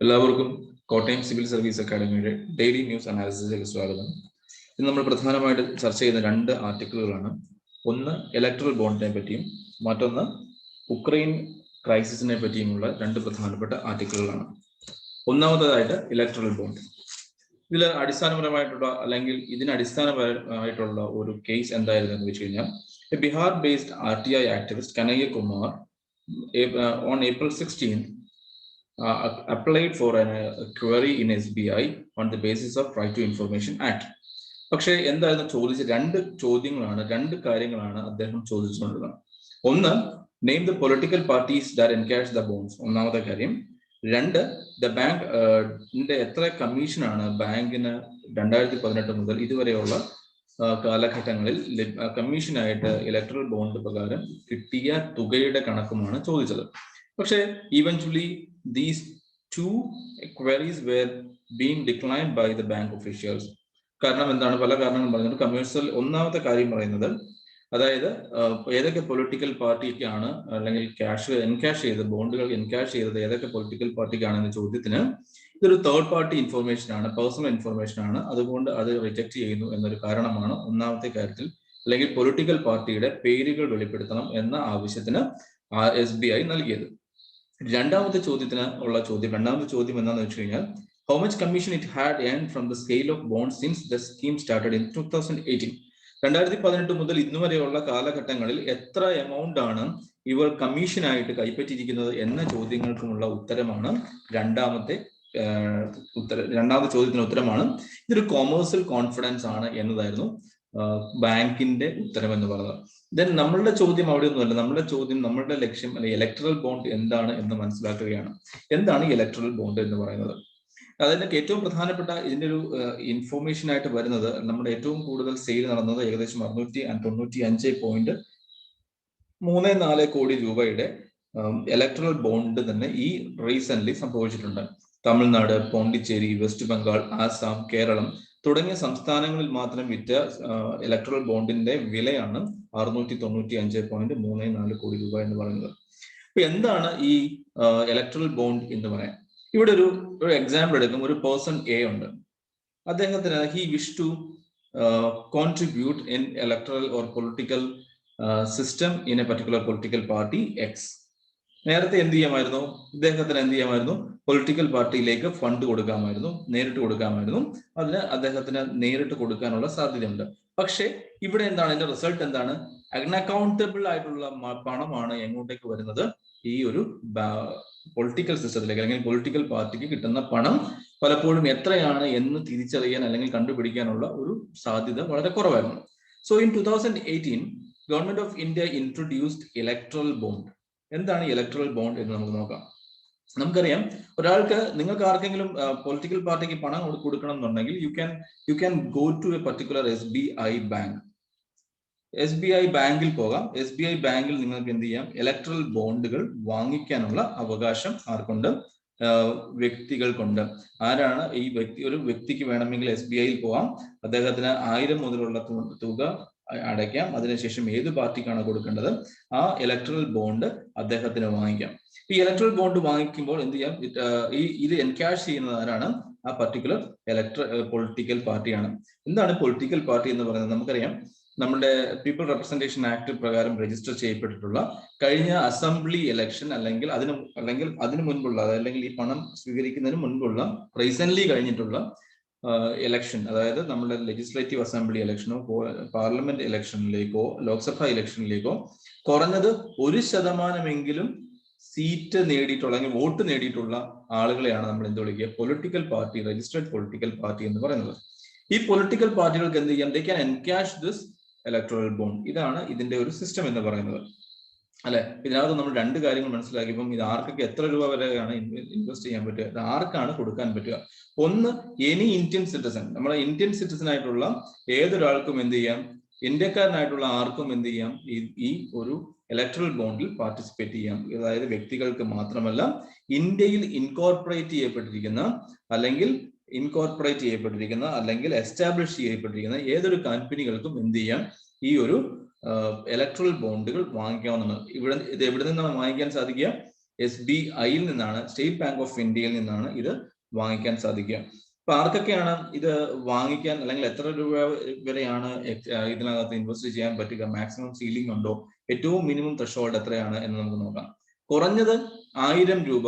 എല്ലാവർക്കും Kottayam civil service അക്കാഡമിയുടെ daily news അനാലിസിസിലേക്ക് സ്വാഗതം. ഇന്ന് നമ്മൾ പ്രധാനമായിട്ട് ചർച്ച ചെയ്യുന്ന രണ്ട് ആർട്ടിക്കിളുകളാണ്. ഒന്ന് ഇലക്ട്രൽ ബോണ്ടിനെ പറ്റിയും മറ്റൊന്ന് ഉക്രൈൻ ക്രൈസിസിനെ പറ്റിയുമുള്ള രണ്ട് പ്രധാനപ്പെട്ട ആർട്ടിക്കിളുകളാണ്. ഒന്നാമതായിട്ട് ഇലക്ട്രൽ ബോണ്ട്. ഇതിൽ അടിസ്ഥാനപരമായിട്ടുള്ള അല്ലെങ്കിൽ ഇതിനടിസ്ഥാനപരമായിട്ടുള്ള ഒരു കേസ് എന്തായിരുന്നു എന്ന് വെച്ച് കഴിഞ്ഞാൽ, Bihar based RTI activist Kanhaiya Kumar on April 16th applied for a query in SBI on the basis of Right to Information Act. പക്ഷേ എന്തായിരുന്നു ചോദിച്ച രണ്ട് കാര്യങ്ങളാണ് അദ്ദേഹം ചോദിച്ചുകൊണ്ടിരുന്നത്. ഒന്ന്, name the political parties that encash the bonds, ഒന്നാമത്തെ കാര്യം. രണ്ട്, ദ ബാങ്ക് എത്ര കമ്മീഷനാണ് ബാങ്കിന് 2018 മുതൽ ഇതുവരെയുള്ള കാലഘട്ടങ്ങളിൽ കമ്മീഷനായിട്ട് ഇലക്ട്രൽ ബോണ്ട് പ്രകാരം കിട്ടിയ തുകയുടെ കണക്കുമാണ് ചോദിച്ചത്. പക്ഷേ eventually these two queries were being declined by the bank officials. കാരണം എന്താണ്? പല കാരണങ്ങൾ പറയുന്നത്. കമേഴ്സ്യൽ ഒന്നാമത്തെ കാര്യം പറയുന്നത്, അതായത് ഏതൊക്കെ പൊളിറ്റിക്കൽ പാർട്ടിക്കാണ് അല്ലെങ്കിൽ എൻകാഷ് ചെയ്ത് ബോണ്ടുകൾ എൻകാഷ് ചെയ്തത് ഏതൊക്കെ പൊളിറ്റിക്കൽ പാർട്ടിക്കാണെന്ന ചോദ്യത്തിന് ഇതൊരു തേർഡ് പാർട്ടി ഇൻഫർമേഷൻ ആണ്, പേഴ്സണൽ ഇൻഫർമേഷൻ ആണ്, അതുകൊണ്ട് അത് റിജക്ട് ചെയ്യുന്നു എന്നൊരു കാരണമാണ് ഒന്നാമത്തെ കാര്യത്തിൽ, അല്ലെങ്കിൽ പൊളിറ്റിക്കൽ പാർട്ടിയുടെ പേരുകൾ വെളിപ്പെടുത്തണം എന്ന ആവശ്യത്തിന് SBI നൽകിയത്. രണ്ടാമത്തെ ചോദ്യം എന്താണെന്ന് വെച്ച് കഴിഞ്ഞാൽ, how much commission it had earn from the scale of bond since the scheme started in 2018. 2018 മുതൽ ഇന്നുവരെയുള്ള കാലഘട്ടങ്ങളിൽ എത്ര എമൗണ്ട് ആണ് ഇവർ കമ്മീഷനായിട്ട് കൈപ്പറ്റിയിരിക്കുന്നത് എന്ന ചോദ്യങ്ങൾക്കുമുള്ള ഉത്തരമാണ് രണ്ടാമത്തെ ചോദ്യത്തിന് ഉത്തരമാണ്. ഇതൊരു കൊമേഴ്സ്യൽ കോൺഫിഡൻസ് ആണ് എന്നതായിരുന്നു ബാങ്കിന്റെ ഉത്തരം എന്ന് പറയുന്നത്. ദെൻ നമ്മളുടെ ചോദ്യം അവിടെയൊന്നുമല്ല. നമ്മളുടെ ലക്ഷ്യം അല്ലെങ്കിൽ ഇലക്ട്രൽ ബോണ്ട് എന്താണ് എന്ന് മനസ്സിലാക്കുകയാണ്. എന്താണ് ഇലക്ട്രൽ ബോണ്ട് എന്ന് പറയുന്നത്? അതിന്റെ ഏറ്റവും പ്രധാനപ്പെട്ട ഇതിന്റെ ഒരു ഇൻഫോർമേഷൻ ആയിട്ട് വരുന്നത്, നമ്മുടെ ഏറ്റവും കൂടുതൽ സെയിൽ നടന്നത് ഏകദേശം 695.34 കോടി രൂപയുടെ ഇലക്ട്രൽ ബോണ്ട് തന്നെ ഈ റീസെന്റ് സംഭവിച്ചിട്ടുണ്ട്. തമിഴ്നാട്, പോണ്ടിച്ചേരി, വെസ്റ്റ് ബംഗാൾ, ആസാം, കേരളം തുടങ്ങിയ സംസ്ഥാനങ്ങളിൽ മാത്രം വിറ്റ ഇലക്ട്രൽ ബോണ്ടിന്റെ വിലയാണ് 695.34 കോടി രൂപ എന്ന് പറയുന്നത്. അപ്പൊ എന്താണ് ഈ ഇലക്ട്രൽ ബോണ്ട് എന്ന് പറയാൻ? ഇവിടെ ഒരു എക്സാമ്പിൾ എടുക്കും. ഒരു പേഴ്സൺ A ഉണ്ട്. അദ്ദേഹത്തിന് he wish to contribute in electoral or political system in a particular political party X. നേരത്തെ ഇദ്ദേഹത്തിന് പൊളിറ്റിക്കൽ പാർട്ടിയിലേക്ക് ഫണ്ട് നേരിട്ട് കൊടുക്കാമായിരുന്നു. അതിന് അദ്ദേഹത്തിന് നേരിട്ട് കൊടുക്കാനുള്ള സാധ്യതയുണ്ട്. പക്ഷെ ഇവിടെ എന്താണ് ഇതിന്റെ റിസൾട്ട്? എന്താണ്? അൺഅക്കൗണ്ടബിൾ ആയിട്ടുള്ള പണമാണ് എങ്ങോട്ടേക്ക് വരുന്നത്? ഈ ഒരു പൊളിറ്റിക്കൽ സിസ്റ്റത്തിലേക്ക് അല്ലെങ്കിൽ പൊളിറ്റിക്കൽ പാർട്ടിക്ക് കിട്ടുന്ന പണം പലപ്പോഴും എത്രയാണ് എന്ന് തിരിച്ചറിയാൻ അല്ലെങ്കിൽ കണ്ടുപിടിക്കാനുള്ള ഒരു സാധ്യത വളരെ കുറവായിരുന്നു. So in 2018 government of India introduced electoral bond. എന്താണ് ഇലക്ട്രൽ ബോണ്ട് എന്ന് നമുക്ക് നോക്കാം. നമുക്കറിയാം, നിങ്ങൾക്ക് ആർക്കെങ്കിലും പൊളിറ്റിക്കൽ പാർട്ടിക്ക് പണം കൊടുക്കണം എന്നുണ്ടെങ്കിൽ you can go to a particular SBI bank. SBI ബാങ്കിൽ പോകാം. SBI ബാങ്കിൽ നിങ്ങൾക്ക് എന്ത് ചെയ്യാം? ഇലക്ട്രൽ ബോണ്ടുകൾ വാങ്ങിക്കാനുള്ള അവകാശം ആർക്കുണ്ട്? വ്യക്തികൾക്കുണ്ട്. ആരാണ് ഈ വ്യക്തി? ഒരു വ്യക്തിക്ക് വേണമെങ്കിൽ SBIയിൽ പോകാം. അദ്ദേഹത്തിന് 1000 മുതലുള്ള തുക അടയ്ക്കാം. അതിനുശേഷം ഏത് പാർട്ടിക്കാണ് കൊടുക്കേണ്ടത് ആ ഇലക്ട്രൽ ബോണ്ട് അദ്ദേഹത്തിന് വാങ്ങിക്കാം. ഈ ഇലക്ട്രൽ ബോണ്ട് വാങ്ങിക്കുമ്പോൾ എന്ത് ചെയ്യാം? ഇത് എൻകാഷ് ചെയ്യുന്നത് ആരാണ്? ആ പർട്ടിക്കുലർ പൊളിറ്റിക്കൽ പാർട്ടിയാണ്. എന്താണ് പൊളിറ്റിക്കൽ പാർട്ടി എന്ന് പറയുന്നത്? നമുക്കറിയാം, നമ്മുടെ പീപ്പിൾ റെപ്രസെന്റേഷൻ ആക്ട് പ്രകാരം രജിസ്റ്റർ ചെയ്യപ്പെട്ടിട്ടുള്ള കഴിഞ്ഞ അസംബ്ലി ഇലക്ഷൻ അല്ലെങ്കിൽ അതിനു മുൻപുള്ള, അല്ലെങ്കിൽ ഈ പണം സ്വീകരിക്കുന്നതിന് മുൻപുള്ള റീസെന്റ് കഴിഞ്ഞിട്ടുള്ള ഇലക്ഷൻ, അതായത് നമ്മുടെ ലെജിസ്ലേറ്റീവ് അസംബ്ലി ഇലക്ഷനോ പാർലമെന്റ് ഇലക്ഷനിലേക്കോ ലോക്സഭ ഇലക്ഷനിലേക്കോ കുറഞ്ഞത് 1% സീറ്റ് നേടിയിട്ടുള്ള അല്ലെങ്കിൽ വോട്ട് നേടിയിട്ടുള്ള ആളുകളെയാണ് നമ്മൾ എന്ത് വിളിക്കുക? Political party, registered political party എന്ന് പറയുന്നത്. ഈ പൊളിറ്റിക്കൽ പാർട്ടികൾക്ക് എന്ത് ചെയ്യാം? They can encash this electoral bond. ഇതാണ് ഇതിന്റെ ഒരു സിസ്റ്റം എന്ന് പറയുന്നത്, അല്ലെ? ഇതിനകത്ത് നമ്മൾ രണ്ട് കാര്യങ്ങൾ മനസ്സിലാക്കിയപ്പം, ഇത് ആർക്കൊക്കെ എത്ര രൂപ വരെയാണ് ഇൻവെസ്റ്റ് ചെയ്യാൻ പറ്റുക, ഇത് ആർക്കാണ് കൊടുക്കാൻ പറ്റുക? ഒന്ന്, എനി ഇന്ത്യൻ സിറ്റിസൺ, നമ്മുടെ ഇന്ത്യൻ സിറ്റിസൺ ആയിട്ടുള്ള ഏതൊരാൾക്കും എന്ത് ചെയ്യാം? ഇന്ത്യക്കാരനായിട്ടുള്ള ആർക്കും എന്ത് ചെയ്യാം? ഈ ഒരു ഇലക്ട്രൽ ബോണ്ടിൽ പാർട്ടിസിപ്പേറ്റ് ചെയ്യാം. അതായത് വ്യക്തികൾക്ക് മാത്രമല്ല, ഇന്ത്യയിൽ ഇൻകോർപ്പറേറ്റ് ചെയ്യപ്പെട്ടിരിക്കുന്ന അല്ലെങ്കിൽ എസ്റ്റാബ്ലിഷ് ചെയ്യപ്പെട്ടിരിക്കുന്ന ഏതൊരു കമ്പനികൾക്കും എന്ത് ചെയ്യാം? ഈ ഒരു ഇലക്ട്രൽ ബോണ്ടുകൾ വാങ്ങിക്കാവുന്നതാണ്. ഇത് എവിടെ നിന്നാണ് വാങ്ങിക്കാൻ സാധിക്കുക? SBIയിൽ നിന്നാണ്, സ്റ്റേറ്റ് ബാങ്ക് ഓഫ് ഇന്ത്യയിൽ നിന്നാണ് ഇത് വാങ്ങിക്കാൻ സാധിക്കുക. അപ്പൊ ആർക്കൊക്കെയാണ് ഇത് വാങ്ങിക്കാൻ, അല്ലെങ്കിൽ എത്ര രൂപ വരെയാണ് ഇതിനകത്ത് ഇൻവെസ്റ്റ് ചെയ്യാൻ പറ്റുക, മാക്സിമം സീലിംഗ് ഉണ്ടോ, ഏറ്റവും മിനിമം ത്രെഷോൾഡ് എത്രയാണ് എന്ന് നമുക്ക് നോക്കാം. കുറഞ്ഞത് 1000 രൂപ,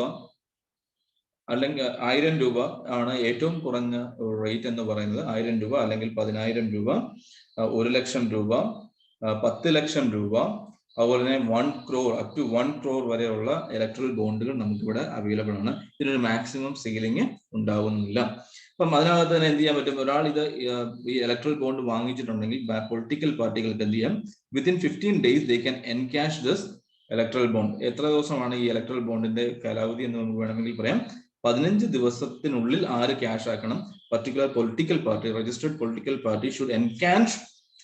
അല്ലെങ്കിൽ 1000 രൂപ ആണ് ഏറ്റവും കുറഞ്ഞ റേറ്റ് എന്ന് പറയുന്നത്. 1000 രൂപ അല്ലെങ്കിൽ 10000 രൂപ, 1 ലക്ഷം രൂപ, 10 ലക്ഷം രൂപ, അതുപോലെ തന്നെ 1 crore അപ് ടു 1 crore വരെയുള്ള ഇലക്ട്രൽ ബോണ്ടുകൾ നമുക്കിവിടെ അവൈലബിൾ ആണ്. ഇതിനൊരു മാക്സിമം സീലിംഗ് ഉണ്ടാവുന്നില്ല. അപ്പം അതിനകത്ത് തന്നെ എന്ത് ചെയ്യാൻ പറ്റും, ഒരാൾ ഇത് ഈ ഇലക്ട്രൽ ബോണ്ട് വാങ്ങിച്ചിട്ടുണ്ടെങ്കിൽ പൊളിറ്റിക്കൽ പാർട്ടികൾക്ക് എന്ത് ചെയ്യാം, within 15 days they can encash this electoral bond. എത്ര ദിവസമാണ് ഈ ഇലക്ട്രൽ ബോണ്ടിന്റെ കാലാവധി എന്ന് നമുക്ക് വേണമെങ്കിൽ പറയാം. 15 ദിവസത്തിനുള്ളിൽ ആര് ക്യാഷ് ആക്കണം, particular political party, registered political party should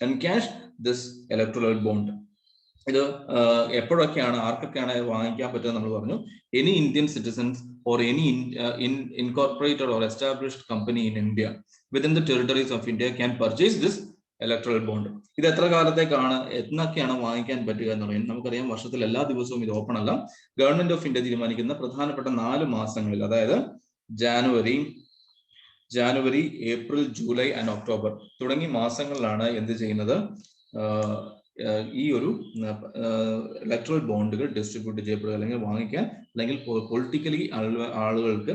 encash this electoral bond. ഇത് എപ്പോഴൊക്കെയാണ്, ആർക്കൊക്കെയാണ് വാങ്ങിക്കാൻ പറ്റുക നമ്മൾ പറഞ്ഞു. Any Indian citizens or any incorporated or established company in India within the territories of India can purchase this electoral bond. ഇത് എത്ര കാലത്തേക്കാണ്, എന്നൊക്കെയാണ് വാങ്ങിക്കാൻ പറ്റുക എന്ന് പറയുന്നത് നമുക്കറിയാം. വർഷത്തിൽ എല്ലാ ദിവസവും ഇത് ഓപ്പൺ അല്ല. ഗവൺമെന്റ് ഓഫ് ഇന്ത്യ തീരുമാനിക്കുന്ന പ്രധാനപ്പെട്ട 4 മാസങ്ങളിൽ, അതായത് January, April, July and October തുടങ്ങിയ മാസങ്ങളിലാണ് എന്ത് ചെയ്യുന്നത്, ഈ ഒരു ഇലക്ട്രൽ ബോണ്ടുകൾ ഡിസ്ട്രിബ്യൂട്ട് ചെയ്യപ്പെടുക, അല്ലെങ്കിൽ വാങ്ങിക്കാൻ, അല്ലെങ്കിൽ പൊളിറ്റിക്കലി ആളുകൾക്ക്,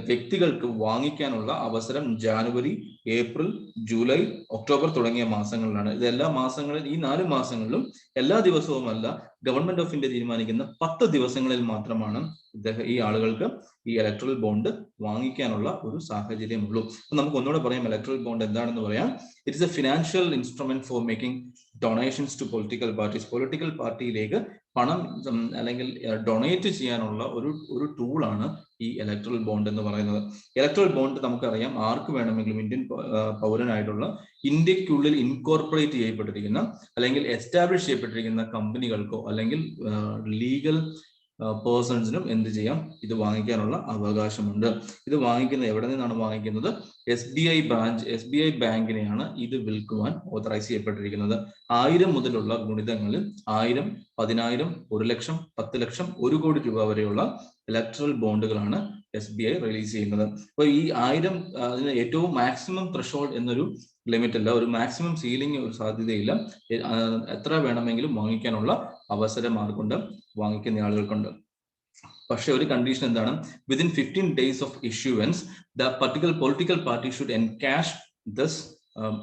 വ്യക്തികൾക്ക് വാങ്ങിക്കാനുള്ള അവസരം ജാനുവരി, ഏപ്രിൽ, ജൂലൈ, ഒക്ടോബർ തുടങ്ങിയ മാസങ്ങളിലാണ്. ഇത് എല്ലാ മാസങ്ങളിൽ, ഈ 4 മാസങ്ങളിലും എല്ലാ ദിവസവുമല്ല, ഗവൺമെന്റ് ഓഫ് ഇന്ത്യ തീരുമാനിക്കുന്ന 10 ദിവസങ്ങളിൽ മാത്രമാണ് ഈ ആളുകൾക്ക് ഈ ഇലക്ട്രൽ ബോണ്ട് വാങ്ങിക്കാനുള്ള ഒരു സാഹചര്യമുള്ളൂ. നമുക്ക് ഒന്നുകൂടെ പറയാം, ഇലക്ട്രൽ ബോണ്ട് എന്താണെന്ന് പറയാം. It is a financial instrument for making donations to political parties. Political പാർട്ടിയിലേക്ക് പണം അല്ലെങ്കിൽ ഡൊണേറ്റ് ചെയ്യാനുള്ള ഒരു ടൂളാണ് ഈ ഇലക്ട്രൽ ബോണ്ട് എന്ന് പറയുന്നത്. ഇലക്ട്രൽ ബോണ്ട് നമുക്കറിയാം, ആർക്ക് വേണമെങ്കിലും, ഇന്ത്യൻ പൗരനായിട്ടുള്ള, ഇന്ത്യക്കുള്ളിൽ ഇൻകോർപ്പറേറ്റ് ചെയ്യപ്പെട്ടിരിക്കുന്ന അല്ലെങ്കിൽ എസ്റ്റാബ്ലിഷ് ചെയ്യപ്പെട്ടിരിക്കുന്ന കമ്പനികൾക്കോ അല്ലെങ്കിൽ ലീഗൽ പേഴ്സൺസിനും എന്ത് ചെയ്യാം, ഇത് വാങ്ങിക്കാനുള്ള അവകാശമുണ്ട്. ഇത് വാങ്ങിക്കുന്നത് എവിടെ നിന്നാണ് വാങ്ങിക്കുന്നത്? SBI ബാങ്കിനെയാണ് ഇത് വിൽക്കുവാൻ ഓതറൈസ് ചെയ്യപ്പെട്ടിരിക്കുന്നത്. 1000 മുതലുള്ള ഗുണിതങ്ങളിൽ 1000, 10000, 1 ലക്ഷം, 10 ലക്ഷം, 1 കോടി രൂപ വരെയുള്ള ഇലക്ട്രൽ ബോണ്ടുകളാണ് SBI റിലീസ് ചെയ്യുന്നത്. അപ്പൊ ഈ 1000, അതിന് ഏറ്റവും മാക്സിമം ത്രെഷോൾഡ് എന്നൊരു ലിമിറ്റ് ഇല്ല, ഒരു മാക്സിമം സീലിംഗ് ഒരു സാധ്യതയില്ല. എത്ര വേണമെങ്കിലും വാങ്ങിക്കാനുള്ള അവസരം ആർക്കുണ്ട്? വാങ്ങിക്കുന്ന ആളുകൾക്കുണ്ട്. പക്ഷെ ഒരു കണ്ടീഷൻ എന്താണ്? Within 15 days of issuance the particular political party should encash this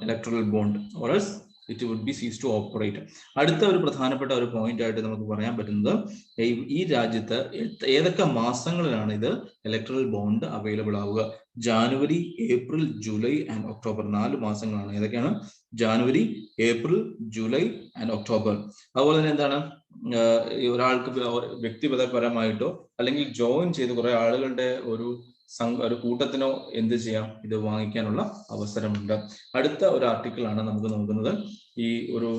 electoral bond or else it would be cease to operate. അടുത്ത ഒരു പ്രധാനപ്പെട്ട ഒരു പോയിന്റ് ആയിട്ട് നമുക്ക് പറയാൻ പറ്റുന്നത്, ഈ രാജ്യത്ത് ഏതൊക്കെ മാസങ്ങളിലാണ് ഇത് ഇലക്ട്രൽ ബോണ്ട് അവൈലബിൾ ആവുക? January, April, July and October. 4 മാസങ്ങളാണ്. ഏതൊക്കെയാണ്? January, April, July and October. അതുപോലെ തന്നെ എന്താണ്, ഒരാൾക്ക് വ്യക്തിപരമായിട്ടോ അല്ലെങ്കിൽ ജോയിൻ ചെയ്ത് കുറെ ആളുകളുടെ ഒരു കൂട്ടത്തിനോ എന്ത് ചെയ്യാം, ഇത് വാങ്ങിക്കാനുള്ള അവസരമുണ്ട്. അടുത്ത ഒരു ആർട്ടിക്കിൾ ആണ് നമുക്ക് നോക്കുന്നത്. ഈ ഒരു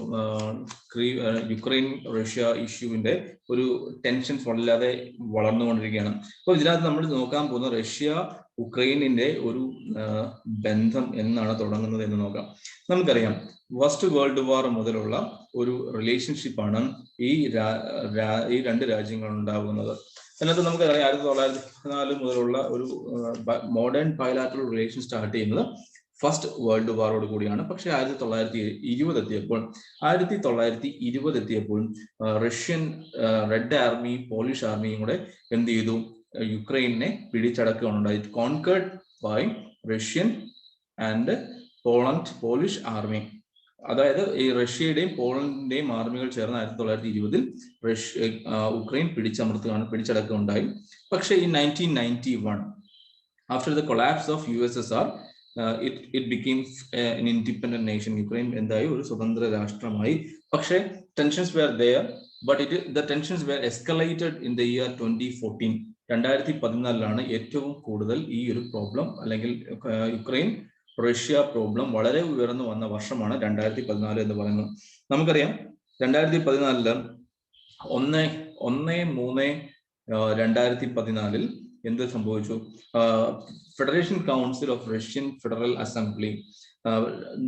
യുക്രൈൻ റഷ്യ ഇഷ്യൂവിന്റെ ഒരു ടെൻഷൻസ് വല്ലാതെ വളർന്നുകൊണ്ടിരിക്കുകയാണ്. അപ്പോൾ ഇതിനകത്ത് നമ്മൾ നോക്കാൻ പോകുന്ന റഷ്യ ഉക്രൈനിന്റെ ഒരു ബന്ധം എന്നാണ് തുടങ്ങുന്നത് എന്ന് നോക്കാം. നമുക്കറിയാം, ഫസ്റ്റ് വേൾഡ് വാർ മുതലുള്ള ഒരു റിലേഷൻഷിപ്പാണ് ഈ 2 രാജ്യങ്ങൾ ഉണ്ടാകുന്നത്. അതിനകത്ത് നമുക്കറിയാം 1914 മുതലുള്ള ഒരു മോഡേൺ ബയലാറ്ററൽ റിലേഷൻ സ്റ്റാർട്ട് ചെയ്യുന്നത് ഫസ്റ്റ് വേൾഡ് വാറോട് കൂടിയാണ്. പക്ഷെ 1920 എത്തിയപ്പോൾ റഷ്യൻ റെഡ് ആർമി, പോളിഷ് ആർമിയും കൂടെ എന്ത് ചെയ്തു? യുക്രൈനെ പിടിച്ചടക്കുകയുണ്ടായി. Conquered by Russian and Polish army. അതായത് ഈ റഷ്യയുടെയും പോളണ്ടിന്റെയും ആർമികൾ ചേർന്ന് 1920 ഉക്രൈൻ പിടിച്ചടക്കുകയുണ്ടായി. പക്ഷെ ഈ 1991 after the collapse of USSR it became an independent nation. Ukraine എന്തായി? ഒരു സ്വതന്ത്ര രാഷ്ട്രമായി. പക്ഷെ tensions were there, but the tensions were escalated in the year 2014. 2014 ഏറ്റവും കൂടുതൽ ഈ ഒരു പ്രോബ്ലം അല്ലെങ്കിൽ യുക്രൈൻ റഷ്യ പ്രോബ്ലം വളരെ ഉയർന്നു വന്ന വർഷമാണ് 2014 എന്ന് പറയുന്നത്. നമുക്കറിയാം 2014 1/3/2014 എന്ത് സംഭവിച്ചു? Federation council of Russian federal assembly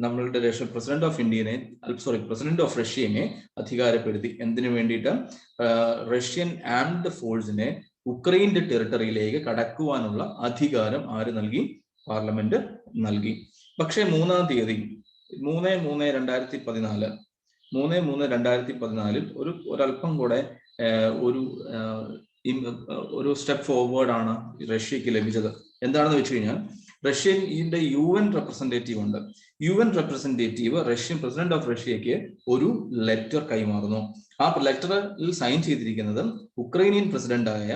നമ്മളുടെ പ്രസിഡന്റ് ഓഫ് റഷ്യനെ അധികാരപ്പെടുത്തി. എന്തിനു വേണ്ടിയിട്ട്? റഷ്യൻ ആംഡ് ഫോഴ്സിനെ ഉക്രൈന്റെ ടെറിട്ടറിയിലേക്ക് കടക്കുവാനുള്ള അധികാരം ആര് നൽകി? പാർലമെന്റ് നൽകി. പക്ഷേ 3-ാം തീയതി 3/3/2014 ഒരല്പം കൂടെ ഒരു സ്റ്റെപ്പ് ഫോർവേഡ് ആണ് റഷ്യക്ക് ലഭിച്ചത്. എന്താണെന്ന് വെച്ച് കഴിഞ്ഞാൽ, റഷ്യന്റെ UN റെപ്രസെന്റേറ്റീവ് ഉണ്ട്. UN representative Russian president of റഷ്യക്ക് ഒരു ലെറ്റർ കൈമാറുന്നു. ആ ലെറ്ററിൽ സൈൻ ചെയ്തിരിക്കുന്നത് ഉക്രൈനിയൻ പ്രസിഡന്റായ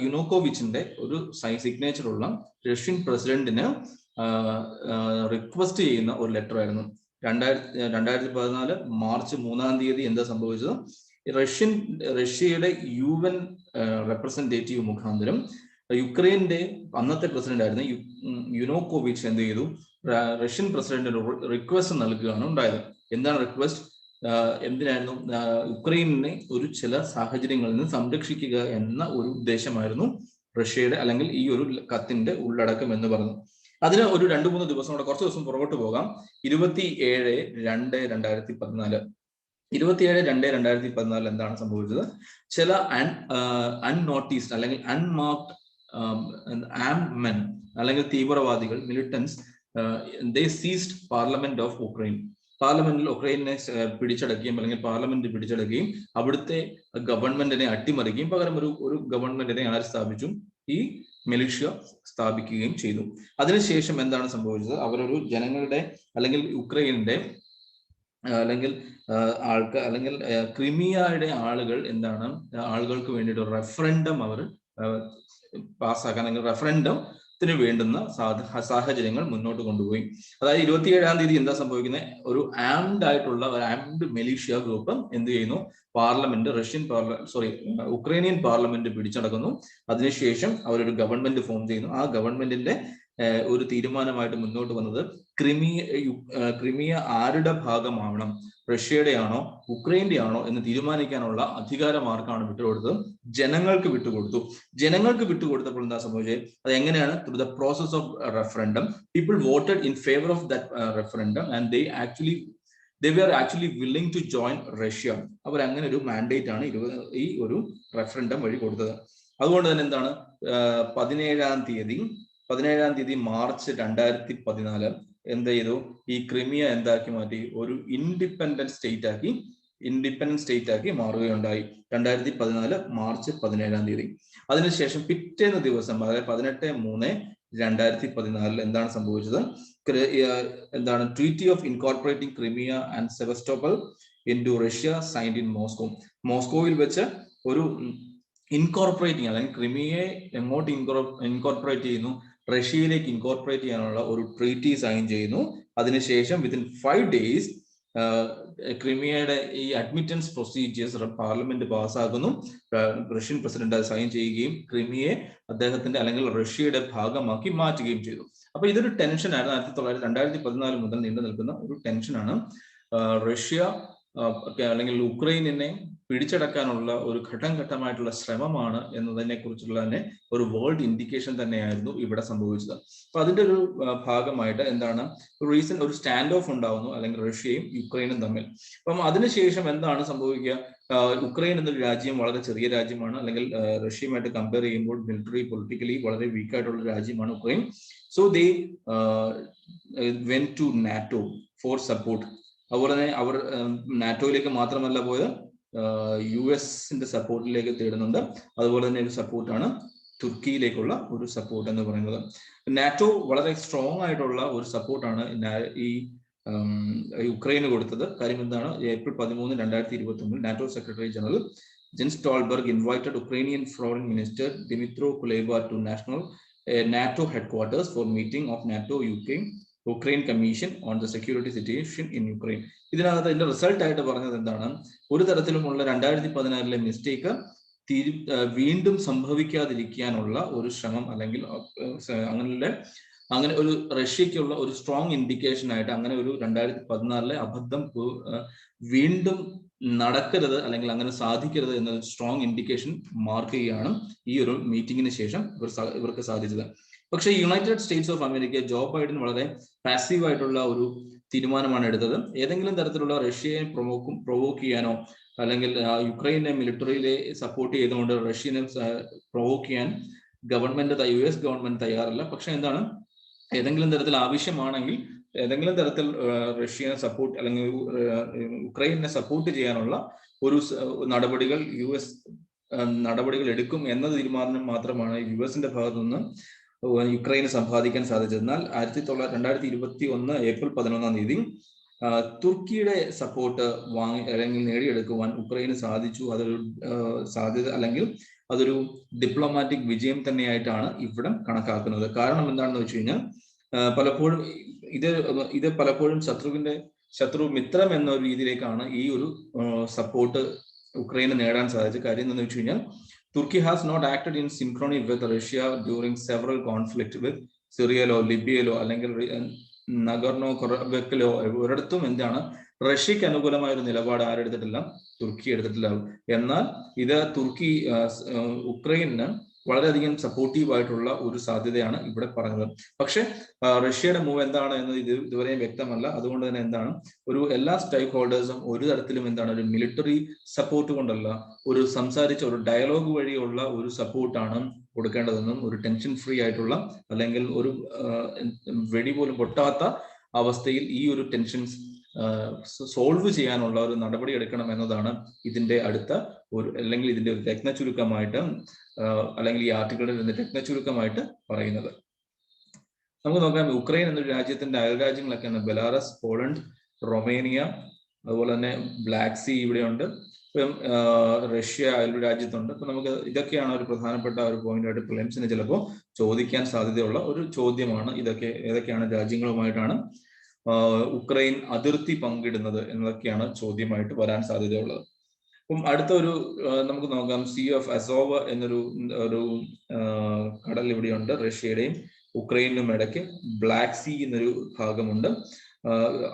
യുനോക്കോവിച്ചിന്റെ ഒരു സിഗ്നേച്ചർ ഉള്ള റഷ്യൻ പ്രസിഡന്റിന് റിക്വസ്റ്റ് ചെയ്യുന്ന ഒരു ലെറ്റർ ആയിരുന്നു. 2014 മാർച്ച് 3-ാം തീയതി എന്താ സംഭവിച്ചത്? റഷ്യയുടെ UN റെപ്രസെന്റേറ്റീവ് മുഖാന്തരം യുക്രൈന്റെ അന്നത്തെ പ്രസിഡന്റ് ആയിരുന്ന യുനോക്കോവിച്ച് എന്ത് ചെയ്തു? റഷ്യൻ പ്രസിഡന്റിന് റിക്വസ്റ്റ് നൽകുകയാണ് ഉണ്ടായത്. എന്താണ് റിക്വസ്റ്റ്? എന്തിനായിരുന്നു? യുക്രൈനെ ചില സാഹചര്യങ്ങളിൽ നിന്ന് സംരക്ഷിക്കുക എന്ന ഒരു ഉദ്ദേശമായിരുന്നു റഷ്യയുടെ, അല്ലെങ്കിൽ ഈ ഒരു കത്തിന്റെ ഉള്ളടക്കം എന്ന് പറഞ്ഞു. അതിന് ഒരു 2-3 ദിവസം കൂടെ, കുറച്ച് ദിവസം പുറകോട്ട് പോകാം. 27/2/2014 27/2/2014 എന്താണ് സംഭവിച്ചത്? ചില അൺനോട്ടീസ്ഡ് അല്ലെങ്കിൽ അൺമാർക്ഡ് ആംഡ് മെൻ അല്ലെങ്കിൽ തീവ്രവാദികൾ, militants, they ceased parliament of Ukraine. പാർലമെന്റിൽ ഉക്രൈനെ പിടിച്ചടക്കുകയും അല്ലെങ്കിൽ പാർലമെന്റ് പിടിച്ചടക്കുകയും അവിടുത്തെ ഗവൺമെന്റിനെ അട്ടിമറിക്കുകയും പകരം ഒരു ഗവൺമെന്റിനെ ആര് സ്ഥാപിച്ചു? ഈ മിലിഷ്യ സ്ഥാപിക്കുകയും ചെയ്തു. അതിനുശേഷം എന്താണ് സംഭവിച്ചത്? അവരൊരു ജനങ്ങളുടെ അല്ലെങ്കിൽ യുക്രൈനിന്റെ അല്ലെങ്കിൽ ക്രിമിയയുടെ ആളുകൾക്ക് വേണ്ടിയിട്ട് റെഫറൻഡം അവർ പാസ്സാക്കാൻ, അല്ലെങ്കിൽ റെഫറൻഡത്തിന് വേണ്ടുന്ന സാഹചര്യങ്ങൾ മുന്നോട്ട് കൊണ്ടുപോയി. അതായത് 27-ാം തീയതി എന്താ സംഭവിക്കുന്നത്? ഒരു ആംഡ് മിലിഷ്യ ഗ്രൂപ്പ് എന്ത് ചെയ്യുന്നു? ഉക്രൈനിയൻ പാർലമെന്റ് പിടിച്ചടക്കുന്നു. അതിനുശേഷം അവരൊരു ഗവൺമെന്റ് ഫോം ചെയ്യുന്നു. ആ ഗവൺമെന്റിന്റെ ഒരു തീരുമാനമായിട്ട് മുന്നോട്ട് വന്നത് ക്രിമിയ ആരുടെ ഭാഗമാവണം, റഷ്യയുടെ ആണോ ഉക്രൈന്റെ ആണോ എന്ന് തീരുമാനിക്കാനുള്ള അധികാരം ആർക്കാണ് വിട്ടുകൊടുത്തത്? ജനങ്ങൾക്ക് വിട്ടുകൊടുത്തു. ജനങ്ങൾക്ക് വിട്ടുകൊടുത്തപ്പോൾ എന്താ സംഭവിച്ചത്? അത് എങ്ങനെയാണ്? Through the process of referendum, people voted in favour of that referendum and they were actually willing to join Russia. അവർ അങ്ങനെ ഒരു മാൻഡേറ്റ് ആണ് ഈ ഒരു റെഫറൻഡം വഴി കൊടുത്തത്. അതുകൊണ്ട് തന്നെ എന്താണ് 17-ാം തീയതി മാർച്ച് 2014 എന്ത് ചെയ്തു? ഈ ക്രിമിയ എന്താക്കി മാറ്റി? ഒരു ഇൻഡിപെൻഡന്റ് സ്റ്റേറ്റ് ആക്കി മാറുകയുണ്ടായി 2014 മാർച്ച് 17-ാം തീയതി. അതിനുശേഷം പിറ്റേന്ന് ദിവസം, അതായത് 18/3/2014 എന്താണ് സംഭവിച്ചത്? Treaty of incorporating Crimea and Sevastopol into Russia signed in Moscow. മോസ്കോയിൽ വെച്ച് ഒരു ഇൻകോർപ്പറേറ്റിംഗ്, അല്ലെങ്കിൽ ക്രിമിയയെ എങ്ങോട്ട് ഇൻകോർപ്പറേറ്റ് ചെയ്യുന്നു? റഷ്യയിലേക്ക് ഇൻകോർപ്പറേറ്റ് ചെയ്യാനുള്ള ഒരു ട്രീറ്റി സൈൻ ചെയ്യുന്നു. അതിനുശേഷം വിത്തിൻ 5 days ക്രിമിയയുടെ ഈ admittance procedures parliament പാസ്സാക്കുന്നു. Russian president അത് സൈൻ ചെയ്യുകയും ക്രിമിയയെ അദ്ദേഹത്തിന്റെ അല്ലെങ്കിൽ റഷ്യയുടെ ഭാഗമാക്കി മാറ്റുകയും ചെയ്തു. അപ്പൊ ഇതൊരു ടെൻഷനായിരുന്നു. 2014 മുതൽ നീണ്ടു നിൽക്കുന്ന ഒരു ടെൻഷനാണ്. റഷ്യ അല്ലെങ്കിൽ ഉക്രൈനെ പിടിച്ചടക്കാനുള്ള ഒരു ഘട്ടമായിട്ടുള്ള ശ്രമമാണ് എന്നതിനെ കുറിച്ചുള്ള തന്നെ ഒരു വേൾഡ് ഇൻഡിക്കേഷൻ തന്നെയായിരുന്നു ഇവിടെ സംഭവിച്ചത്. അപ്പൊ അതിന്റെ ഒരു ഭാഗമായിട്ട് എന്താണ് ഒരു സ്റ്റാൻഡ് ഓഫ് ഉണ്ടാവുന്നു, അല്ലെങ്കിൽ റഷ്യയും യുക്രൈനും തമ്മിൽ. അപ്പം അതിനുശേഷം എന്താണ് സംഭവിക്കുക? ഉക്രൈൻ എന്നൊരു രാജ്യം വളരെ ചെറിയ രാജ്യമാണ്, അല്ലെങ്കിൽ റഷ്യയുമായിട്ട് കമ്പയർ ചെയ്യുമ്പോൾ മിലിറ്ററി പൊളിറ്റിക്കലി വളരെ വീക്ക് ആയിട്ടുള്ള രാജ്യമാണ് Ukraine. So they went to NATO for support. അതുപോലെ തന്നെ അവർ നാറ്റോയിലേക്ക് മാത്രമല്ല പോയത്, US-ന്റെ സപ്പോർട്ടിലേക്ക് തേടുന്നുണ്ട്. അതുപോലെ തന്നെ ഒരു സപ്പോർട്ടാണ് തുർക്കിയിലേക്കുള്ള ഒരു സപ്പോർട്ട് എന്ന് പറയുന്നത്. നാറ്റോ വളരെ സ്ട്രോങ് ആയിട്ടുള്ള ഒരു സപ്പോർട്ടാണ് ഈ യുക്രൈന് കൊടുത്തത്. കാര്യം എന്താണ്? April 13, 2021 NATO secretary general Jens Stoltenberg invited Ukrainian foreign minister Dmytro Kuleba to NATO headquarters for meeting of NATO Ukraine Commission on the security situation in Ukraine. ഇതിനകത്ത് ഇതിന്റെ റിസൾട്ട് ആയിട്ട് പറഞ്ഞത് എന്താണ്? ഒരു തരത്തിലുമുള്ള 2014 മിസ്റ്റേക്ക് വീണ്ടും സംഭവിക്കാതിരിക്കാനുള്ള ഒരു ശ്രമം, അല്ലെങ്കിൽ അങ്ങനെ ഒരു റഷ്യക്കുള്ള ഒരു സ്ട്രോങ് ഇൻഡിക്കേഷൻ ആയിട്ട് അങ്ങനെ ഒരു 2014 അബദ്ധം വീണ്ടും നടക്കരുത് അല്ലെങ്കിൽ അങ്ങനെ സാധിക്കരുത് എന്ന സ്ട്രോങ് ഇൻഡിക്കേഷൻ മാർക്ക് ചെയ്യുകയാണ് ഈ ഒരു മീറ്റിംഗിന് ശേഷം ഇവർക്ക് സാധിച്ചത്. പക്ഷേ United States of America Joe Biden വളരെ പാസീവ് ആയിട്ടുള്ള ഒരു തീരുമാനമാണ് എടുത്തത്. ഏതെങ്കിലും തരത്തിലുള്ള റഷ്യയെ പ്രൊവോക്ക് ചെയ്യാനോ അല്ലെങ്കിൽ യുക്രൈനെ മിലിറ്ററിയിലെ സപ്പോർട്ട് ചെയ്തുകൊണ്ട് റഷ്യനെ പ്രൊവോക്ക് ചെയ്യാൻ US ഗവൺമെന്റ് തയ്യാറല്ല. പക്ഷെ എന്താണ്, ഏതെങ്കിലും തരത്തിൽ ആവശ്യമാണെങ്കിൽ ഏതെങ്കിലും തരത്തിൽ റഷ്യനെ സപ്പോർട്ട് അല്ലെങ്കിൽ യുക്രൈനെ സപ്പോർട്ട് ചെയ്യാനുള്ള ഒരു നടപടികൾ നടപടികൾ എടുക്കും എന്ന തീരുമാനം മാത്രമാണ് US ഭാഗത്തു നിന്ന് യുക്രൈന് സമ്പാദിക്കാൻ സാധിച്ചത്. എന്നാൽ 2021 ഏപ്രിൽ 11 തുർക്കിയുടെ സപ്പോർട്ട് അല്ലെങ്കിൽ നേടിയെടുക്കുവാൻ ഉക്രൈന് സാധിച്ചു. അതൊരു സാധ്യത അല്ലെങ്കിൽ അതൊരു ഡിപ്ലോമാറ്റിക് വിജയം തന്നെയായിട്ടാണ് ഇവിടെ കണക്കാക്കുന്നത്. കാരണം എന്താണെന്ന് വെച്ച് കഴിഞ്ഞാൽ പലപ്പോഴും ഇത് പലപ്പോഴും ശത്രു മിത്രം എന്ന ഒരു രീതിയിലേക്കാണ് ഈ ഒരു സപ്പോർട്ട് ഉക്രൈന് നേടാൻ സാധിച്ചത്. കാര്യം എന്താണെന്ന് വെച്ച് കഴിഞ്ഞാൽ Turkey has not acted in synchrony with Russia during several conflicts with സിറിയയിലോ ലിബിയയിലോ അല്ലെങ്കിൽ നഗർനോ കറബക്കിലോ ഒരിടത്തും എന്താണ് റഷ്യക്ക് അനുകൂലമായ ഒരു നിലപാട് ആരെടുത്തിട്ടില്ല, തുർക്കി എടുത്തിട്ടില്ല. എന്നാൽ ഇത് തുർക്കി ഉക്രൈന് വളരെയധികം സപ്പോർട്ടീവ് ആയിട്ടുള്ള ഒരു സാധ്യതയാണ് ഇവിടെ പറഞ്ഞത്. പക്ഷെ റഷ്യയുടെ മൂവ് എന്താണ് എന്ന് ഇതുവരെയും വ്യക്തമല്ല. അതുകൊണ്ട് തന്നെ എന്താണ് എല്ലാ സ്റ്റേക്ക് ഹോൾഡേഴ്സും ഒരു തരത്തിലും ഒരു മിലിറ്ററി സപ്പോർട്ട് കൊണ്ടല്ല, ഒരു സംസാരിച്ച ഒരു ഡയലോഗ് വഴിയുള്ള ഒരു സപ്പോർട്ടാണ് കൊടുക്കേണ്ടതെന്നും ഒരു ടെൻഷൻ ഫ്രീ ആയിട്ടുള്ള അല്ലെങ്കിൽ ഒരു വെടി പോലും പൊട്ടാത്ത അവസ്ഥയിൽ ഈ ഒരു ടെൻഷൻസ് സോൾവ് ചെയ്യാനുള്ള ഒരു നടപടി എടുക്കണം എന്നതാണ് ഇതിന്റെ അടുത്ത അല്ലെങ്കിൽ ഇതിന്റെ ഒരു രത്നചുരുക്കമായിട്ട് അല്ലെങ്കിൽ ഈ ആർട്ടിക്കിളിന്റെ രത്നചുരുക്കമായിട്ട് പറയുന്നത്. നമുക്ക് നോക്കാം, ഉക്രൈൻ എന്നൊരു രാജ്യത്തിന്റെ അയൽരാജ്യങ്ങളൊക്കെയാണ് ബെലാറസ്, പോളണ്ട്, റൊമേനിയ, അതുപോലെ തന്നെ ബ്ലാക്ക് സീ ഇവിടെയുണ്ട്, റഷ്യ അയൽ രാജ്യത്തുണ്ട്. അപ്പൊ നമുക്ക് ഇതൊക്കെയാണ് ഒരു പ്രധാനപ്പെട്ട ഒരു പോയിന്റ് ആയിട്ട് പ്രിലിംസിന് ചിലപ്പോൾ ചോദിക്കാൻ സാധ്യതയുള്ള ഒരു ചോദ്യമാണ്. ഏതൊക്കെയാണ് രാജ്യങ്ങളുമായിട്ടാണ് ഉക്രൈൻ അതിർത്തി പങ്കിടുന്നത് എന്നതൊക്കെയാണ് ചോദ്യമായിട്ട് വരാൻ സാധ്യതയുള്ളത്. അപ്പം അടുത്ത നമുക്ക് നോക്കാം, സീ ഓഫ് അസോവ് എന്നൊരു കടൽ ഇവിടെയുണ്ട്. റഷ്യയുടെയും ഉക്രൈനും ഇടയ്ക്ക് ബ്ലാക്ക് സീ എന്നൊരു ഭാഗമുണ്ട്.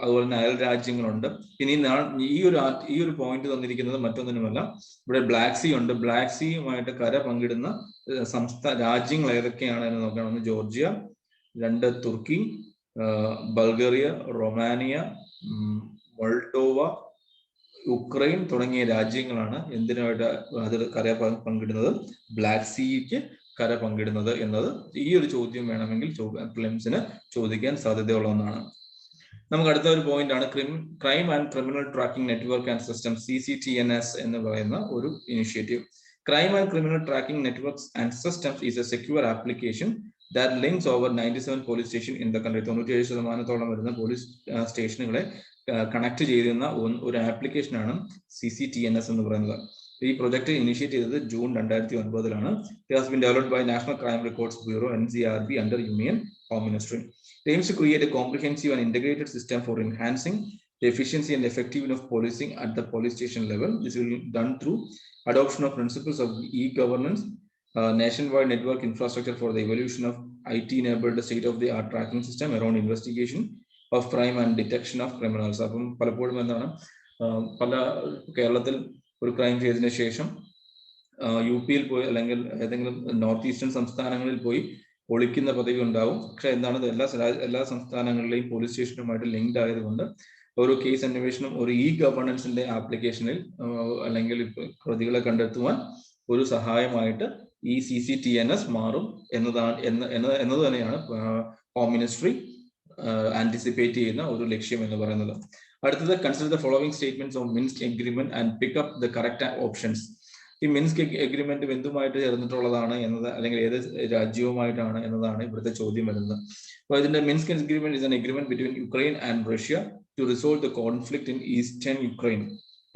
അതുപോലെ തന്നെ അയൽ രാജ്യങ്ങളുണ്ട്. ഇനി ഈ ഒരു പോയിന്റ് തന്നിരിക്കുന്നത് മറ്റൊന്നിനുമല്ല, ഇവിടെ ബ്ലാക്ക് സീ ഉണ്ട്. ബ്ലാക്ക് സീയുമായിട്ട് കര പങ്കിടുന്ന രാജ്യങ്ങൾ ഏതൊക്കെയാണ് എന്ന് നോക്കാം. 1 ജോർജിയ, 2 തുർക്കി, ബൾഗേറിയ, റൊമാനിയ, മോൾഡോവ, ഉക്രൈൻ തുടങ്ങിയ രാജ്യങ്ങളാണ് എന്തിനായിട്ട് അത് കര പങ്കിടുന്നത്, ബ്ലാക്ക് സീക്ക് കര പങ്കിടുന്നത് എന്നത് ഈ ഒരു ചോദ്യം വേണമെങ്കിൽ പ്രിലിംസിന് ചോദിക്കാൻ സാധ്യതയുള്ള ഒന്നാണ്. നമുക്ക് അടുത്ത ഒരു പോയിന്റ് ആണ് crime and criminal tracking network and system, CCTNS എന്ന് പറയുന്ന ഒരു initiative. Crime and Criminal Tracking Networks and Systems is a secure application that links over 97 police station in the country. 97% വരുന്ന പോലീസ് സ്റ്റേഷനുകളെ കണക്ട് ചെയ്യുന്ന ഒരു ആപ്ലിക്കേഷനാണ് CCTNS എന്ന് പറയുന്നത്. ഈ പ്രൊജക്ട് ഇനിഷ്യേറ്റ് ചെയ്തത് June 2009 It has been developed by National Crime Records Bureau NCRB under Union Home Ministry. It aims to create a comprehensive and integrated system for enhancing the efficiency and effectiveness of policing at the police station level. This will be done through adoption of principles of e-governance, nationwide network infrastructure for the evolution of IT-enabled state-of-the-art tracking system around investigation of crime and detection of criminals. അപ്പം പലപ്പോഴും എന്താണ് കേരളത്തിൽ ഒരു crime ചെയ്തതിനു ശേഷം UP-യിൽ പോയി അല്ലെങ്കിൽ ഏതെങ്കിലും നോർത്ത് ഈസ്റ്റേൺ സംസ്ഥാനങ്ങളിൽ പോയി ഒളിക്കുന്ന പദവി ഉണ്ടാവും. പക്ഷെ എന്താണ് എല്ലാ സംസ്ഥാനങ്ങളിലെയും പോലീസ് സ്റ്റേഷനുമായിട്ട് ലിങ്ക്ഡ് ആയതുകൊണ്ട് ഒരു കേസ് അന്വേഷണം ഒരു ഗവേണൻസിന്റെ ആപ്ലിക്കേഷനിൽ അല്ലെങ്കിൽ പ്രതികളെ കണ്ടെത്തുവാൻ ഒരു സഹായമായിട്ട് ഈ CCTNS മാറും എന്നത് തന്നെയാണ് ഹോം മിനിസ്ട്രി ആന്റിസിപ്പേറ്റ് ചെയ്യുന്ന ഒരു ലക്ഷ്യം എന്ന് പറയുന്നത്. അടുത്തത്, consider the following statements of Minsk agreement and pick up the correct options. ഈ മിൻസ്ക് എഗ്രിമെന്റ് എന്തുമായിട്ട് ചേർന്നിട്ടുള്ളതാണ് എന്നത് അല്ലെങ്കിൽ ഏത് രാജ്യവുമായിട്ടാണ് എന്നതാണ് ഇവിടുത്തെ ചോദ്യം വരുന്നത്. അപ്പോൾ ഇതിന്റെ Minsk agreement is an agreement between Ukraine and Russia to resolve the conflict in eastern Ukraine.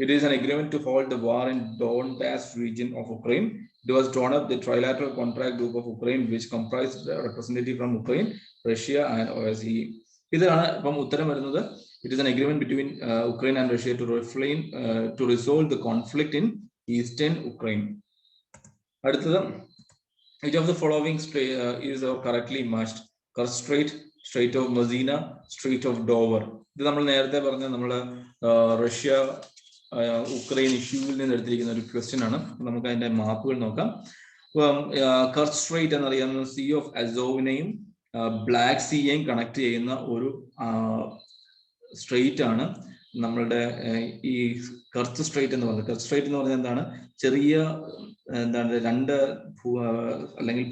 It is an agreement to halt the war in Donbas region of Ukraine. It was drawn up the trilateral contract group of Ukraine, which comprised representatives from Ukraine, Russia and OSCE. ഇതാണ് ഇപ്പം ഉത്തരം വരുന്നത്. It is an agreement between Ukraine and Russia to resolve the conflict in eastern Ukraine. അടുത്തത്, which of the following is correctly matched? Strait of Messina, Strait of Dover. ഇത് നമ്മൾ നേരത്തെ പറഞ്ഞ Russia Ukraine ഇഷ്യൂവിൽ നിന്ന് എടുത്തിരിക്കുന്ന ഒരു ക്വസ്റ്റ്യൻ ആണ്. നമുക്ക് അതിന്റെ മാപ്പുകൾ നോക്കാം. കർച്ച് സ്ട്രൈറ്റ് എന്നറിയാവുന്ന സീ ഓഫ് അസോവിനെയും ബ്ലാക്ക് സീയെയും കണക്ട് ചെയ്യുന്ന ഒരു സ്ട്രൈറ്റ് ആണ് നമ്മളുടെ ഈ കർച്ച് സ്ട്രൈറ്റ് എന്ന് പറയുന്നത്. കർച്ച് സ്ട്രൈറ്റ് എന്ന് പറഞ്ഞാൽ എന്താണ്? ചെറിയ എന്താണ് രണ്ട് അല്ലെങ്കിൽ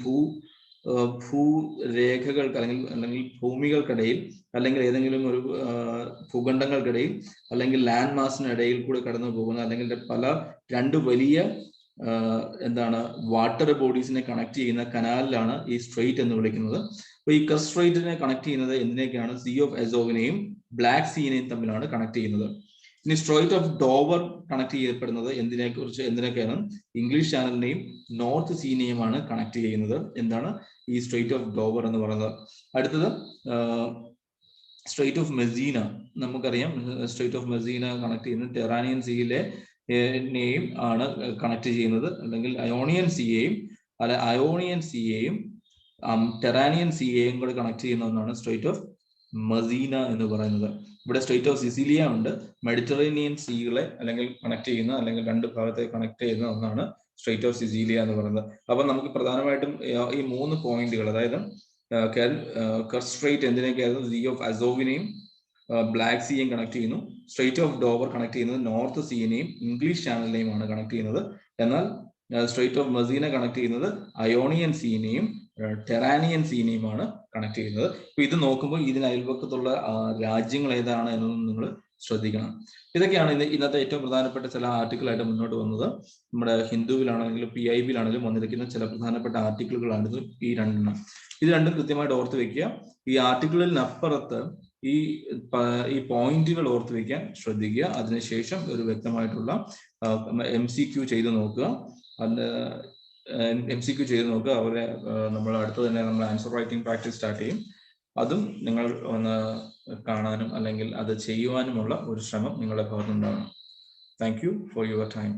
ഭൂരേഖകൾക്ക് അല്ലെങ്കിൽ ഭൂമികൾക്കിടയിൽ അല്ലെങ്കിൽ ഏതെങ്കിലും ഒരു ഭൂഖണ്ഡങ്ങൾക്കിടയിൽ അല്ലെങ്കിൽ ലാൻഡ് മാസിനിടയിൽ കൂടെ കടന്നു പോകുന്ന അല്ലെങ്കിൽ രണ്ട് വലിയ എന്താണ് വാട്ടർ ബോഡീസിനെ കണക്ട് ചെയ്യുന്ന കനാലിലാണ് ഈ സ്ട്രൈറ്റ് എന്ന് വിളിക്കുന്നത്. അപ്പൊ ഈ കർച്ച് സ്ട്രൈറ്റിനെ കണക്ട് ചെയ്യുന്നത് എന്തിനൊക്കെയാണ്? സീ ഓഫ് അസോവിനെയും ബ്ലാക്ക് സീനെയും തമ്മിലാണ് കണക്ട് ചെയ്യുന്നത്. ഇനി സ്ട്രൈറ്റ് ഓഫ് ഡോവർ കണക്ട് ചെയ്യപ്പെടുന്നത് എന്തിനൊക്കെയാണ്? ഇംഗ്ലീഷ് ചാനലിനെയും നോർത്ത് സീനെയുമാണ് കണക്ട് ചെയ്യുന്നത്. എന്താണ് ഈ സ്ട്രൈറ്റ് ഓഫ് ഡോവർ എന്ന് പറയുന്നത്? അടുത്തത് സ്ട്രൈറ്റ് ഓഫ് മെസീന. നമുക്കറിയാം സ്ട്രൈറ്റ് ഓഫ് മെസീന കണക്ട് ചെയ്യുന്നത് ടെറാനിയൻ സീയിലെയും ആണ് കണക്ട് ചെയ്യുന്നത്, അല്ലെങ്കിൽ അയോണിയൻ സീയെയും ടെറാനിയൻ സീയെയും കൂടെ കണക്ട് ചെയ്യുന്ന ഒന്നാണ് സ്ട്രൈറ്റ് ഓഫ് മെസീന എന്ന് പറയുന്നത്. ഇവിടെ സ്ട്രൈറ്റ് ഓഫ് സിസിലിയ ഉണ്ട്. മെഡിറ്ററേനിയൻ സീകളെ അല്ലെങ്കിൽ കണക്ട് ചെയ്യുന്ന അല്ലെങ്കിൽ രണ്ട് ഭാഗത്തെ കണക്ട് ചെയ്യുന്ന ഒന്നാണ് സ്ട്രൈറ്റ് ഓഫ് സിസിലിയ എന്ന് പറയുന്നത്. അപ്പൊ നമുക്ക് പ്രധാനമായിട്ടും ഈ 3 പോയിന്റുകൾ, അതായത് കർച്ച് സ്ട്രൈറ്റ് എന്തിനൊക്കെയായിരുന്നു? സീ ഓഫ് അസോവിനെയും ബ്ലാക്ക് സീയെയും കണക്ട് ചെയ്യുന്നു. സ്ട്രൈറ്റ് ഓഫ് ഡോവർ കണക്ട് ചെയ്യുന്നത് നോർത്ത് സീനെയും ഇംഗ്ലീഷ് ചാനലിനെയുമാണ് കണക്ട് ചെയ്യുന്നത്. എന്നാൽ സ്ട്രൈറ്റ് ഓഫ് മെസീന കണക്ട് ചെയ്യുന്നത് അയോണിയൻ സീനെയും ടെറാനിയൻ സീനെയുമാണ് കണക്ട് ചെയ്യുന്നത്. അപ്പൊ ഇത് നോക്കുമ്പോൾ ഇതിന് അയൽപക്കത്തുള്ള രാജ്യങ്ങൾ ഏതാണ് എന്നൊന്നും നിങ്ങൾ ശ്രദ്ധിക്കണം. ഇതൊക്കെയാണ് ഇന്നത്തെ ഏറ്റവും പ്രധാനപ്പെട്ട ചില ആർട്ടിക്കിളായിട്ട് മുന്നോട്ട് വന്നത്. നമ്മുടെ ഹിന്ദുവിലാണെങ്കിലും PIBയിലാണെങ്കിലും വന്നിരിക്കുന്ന ചില പ്രധാനപ്പെട്ട ആർട്ടിക്കിളുകളാണ് ഈ രണ്ടെണ്ണം. ഇത് രണ്ടും കൃത്യമായിട്ട് ഓർത്ത് വെക്കുക. ഈ ആർട്ടിക്കിളിനപ്പുറത്ത് ഈ പോയിന്റുകൾ ഓർത്ത് വെക്കാൻ ശ്രദ്ധിക്കുക. അതിനുശേഷം ഒരു വ്യക്തമായിട്ടുള്ള MCQ ചെയ്ത് നോക്കുക. അവരെ നമ്മൾ അടുത്ത് തന്നെ നമ്മൾ ആൻസർ റൈറ്റിംഗ് പ്രാക്ടീസ് സ്റ്റാർട്ട് ചെയ്യും. അതും നിങ്ങൾ ഒന്ന് കാണാനും അല്ലെങ്കിൽ അത് ചെയ്യുവാനുമുള്ള ഒരു ശ്രമം നിങ്ങളുടെ ഭാഗത്തുനിന്നുണ്ടാവണം. Thank you for your time.